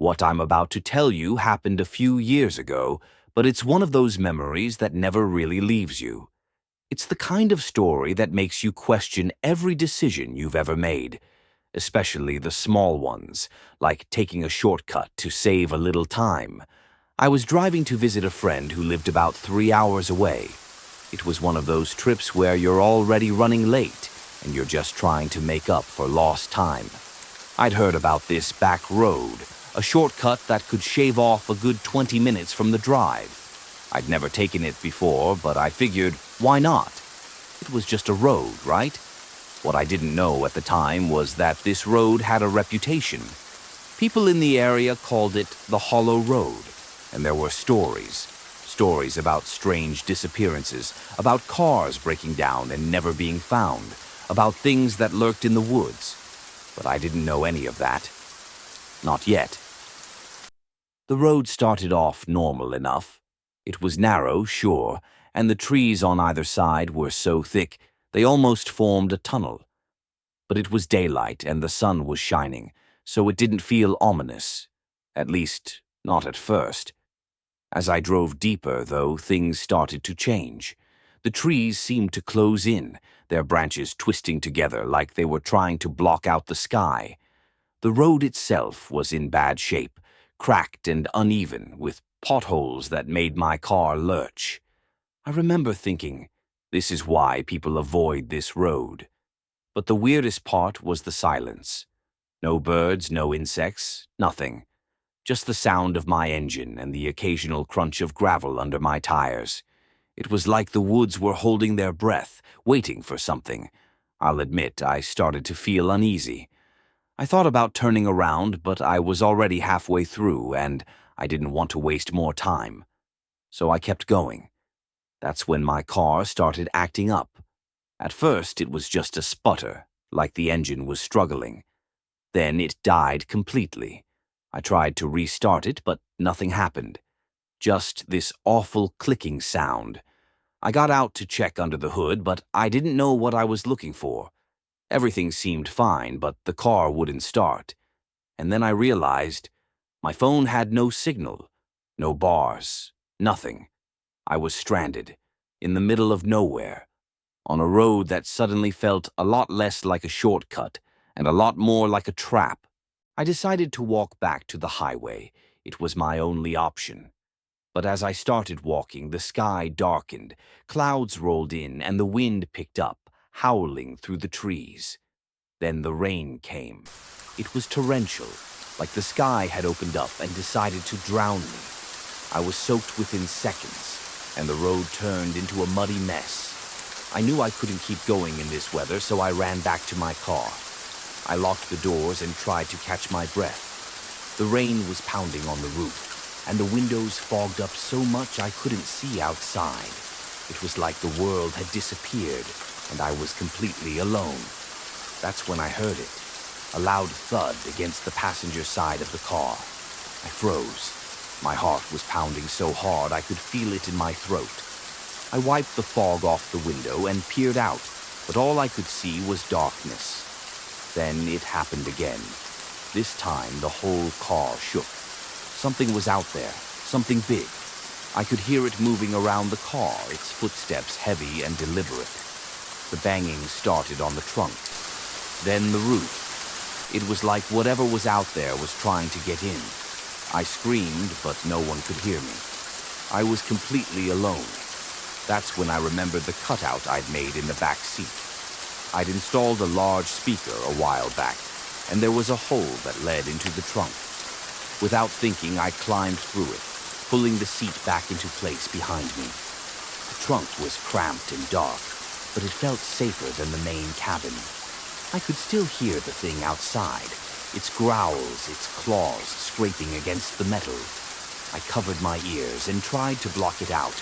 What I'm about to tell you happened a few years ago, but it's one of those memories that never really leaves you. It's the kind of story that makes you question every decision you've ever made, especially the small ones, like taking a shortcut to save a little time. I was driving to visit a friend who lived about 3 hours away. It was one of those trips where you're already running late and you're just trying to make up for lost time. I'd heard about this back road, a shortcut that could shave off a good 20 minutes from the drive. I'd never taken it before, but I figured, why not? It was just a road, right? What I didn't know at the time was that this road had a reputation. People in the area called it the Hollow Road, and there were stories. Stories about strange disappearances, about cars breaking down and never being found, about things that lurked in the woods. But I didn't know any of that. Not yet. The road started off normal enough. It was narrow, sure, and the trees on either side were so thick they almost formed a tunnel. But it was daylight and the sun was shining, so it didn't feel ominous. At least, not at first. As I drove deeper, though, things started to change. The trees seemed to close in, their branches twisting together like they were trying to block out the sky. The road itself was in bad shape, cracked and uneven, with potholes that made my car lurch. I remember thinking, this is why people avoid this road. But the weirdest part was the silence. No birds, no insects, nothing. Just the sound of my engine and the occasional crunch of gravel under my tires. It was like the woods were holding their breath, waiting for something. I'll admit I started to feel uneasy. I thought about turning around, but I was already halfway through, and I didn't want to waste more time. So I kept going. That's when my car started acting up. At first, it was just a sputter, like the engine was struggling. Then it died completely. I tried to restart it, but nothing happened. Just this awful clicking sound. I got out to check under the hood, but I didn't know what I was looking for. Everything seemed fine, but the car wouldn't start. And then I realized my phone had no signal, no bars, nothing. I was stranded, in the middle of nowhere, on a road that suddenly felt a lot less like a shortcut and a lot more like a trap. I decided to walk back to the highway. It was my only option. But as I started walking, the sky darkened, clouds rolled in, and the wind picked up, howling through the trees. Then the rain came. It was torrential, like the sky had opened up and decided to drown me. I was soaked within seconds, and the road turned into a muddy mess. I knew I couldn't keep going in this weather, so I ran back to my car. I locked the doors and tried to catch my breath. The rain was pounding on the roof, and the windows fogged up so much I couldn't see outside. It was like the world had disappeared, and I was completely alone. That's when I heard it, a loud thud against the passenger side of the car. I froze. My heart was pounding so hard I could feel it in my throat. I wiped the fog off the window and peered out, but all I could see was darkness. Then it happened again. This time the whole car shook. Something was out there, something big. I could hear it moving around the car, its footsteps heavy and deliberate. The banging started on the trunk, then the roof. It was like whatever was out there was trying to get in. I screamed, but no one could hear me. I was completely alone. That's when I remembered the cutout I'd made in the back seat. I'd installed a large speaker a while back, and there was a hole that led into the trunk. Without thinking, I climbed through it, pulling the seat back into place behind me. The trunk was cramped and dark, but it felt safer than the main cabin. I could still hear the thing outside, its growls, its claws scraping against the metal. I covered my ears and tried to block it out,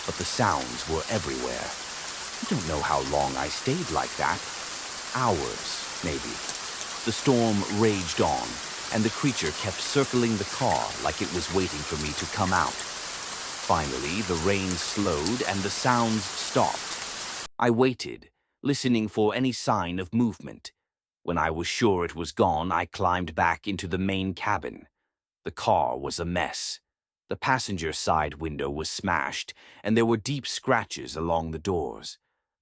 but the sounds were everywhere. I don't know how long I stayed like that. Hours, maybe. The storm raged on, and the creature kept circling the car like it was waiting for me to come out. Finally, the rain slowed and the sounds stopped. I waited, listening for any sign of movement. When I was sure it was gone, I climbed back into the main cabin. The car was a mess. The passenger side window was smashed, and there were deep scratches along the doors.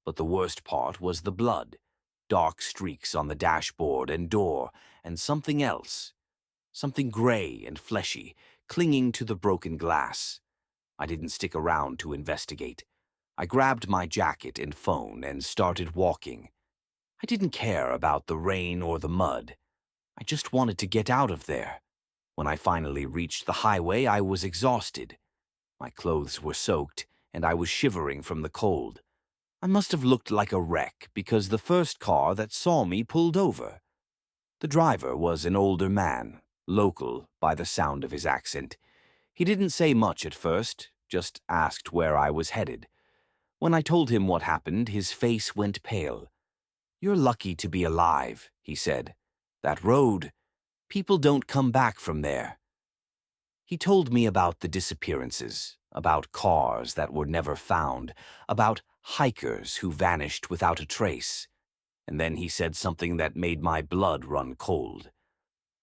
But the worst part was the blood. Dark streaks on the dashboard and door, and something else. Something gray and fleshy, clinging to the broken glass. I didn't stick around to investigate. I grabbed my jacket and phone and started walking. I didn't care about the rain or the mud. I just wanted to get out of there. When I finally reached the highway, I was exhausted. My clothes were soaked, and I was shivering from the cold. I must have looked like a wreck because the first car that saw me pulled over. The driver was an older man, local by the sound of his accent. He didn't say much at first, just asked where I was headed. When I told him what happened, his face went pale. "You're lucky to be alive," he said. "That road, people don't come back from there." He told me about the disappearances, about cars that were never found, about hikers who vanished without a trace. And then he said something that made my blood run cold.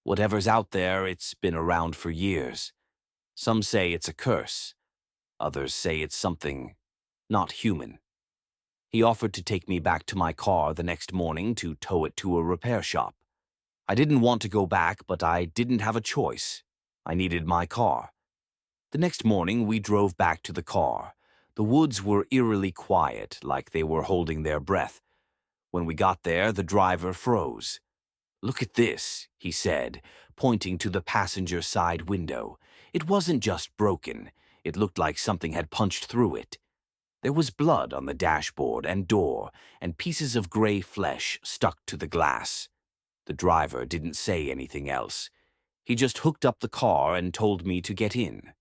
"Whatever's out there, it's been around for years. Some say it's a curse. Others say it's something not human." He offered to take me back to my car the next morning to tow it to a repair shop. I didn't want to go back, but I didn't have a choice. I needed my car. The next morning, we drove back to the car. The woods were eerily quiet, like they were holding their breath. When we got there, the driver froze. "Look at this," he said, pointing to the passenger side window. It wasn't just broken. It looked like something had punched through it. There was blood on the dashboard and door, and pieces of gray flesh stuck to the glass. The driver didn't say anything else. He just hooked up the car and told me to get in.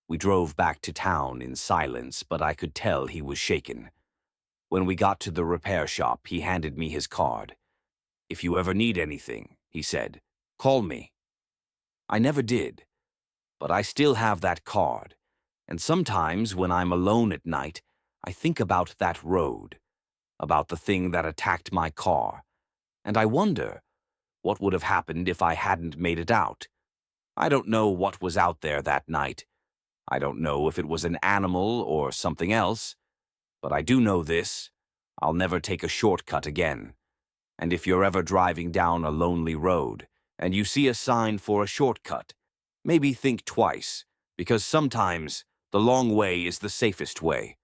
We drove back to town in silence, but I could tell he was shaken. When we got to the repair shop, he handed me his card. "If you ever need anything," he said, "call me." I never did, but I still have that card, and sometimes when I'm alone at night, I think about that road, about the thing that attacked my car, and I wonder what would have happened if I hadn't made it out. I don't know what was out there that night. I don't know if it was an animal or something else, but I do know this: I'll never take a shortcut again. And if you're ever driving down a lonely road and you see a sign for a shortcut, maybe think twice, because sometimes the long way is the safest way.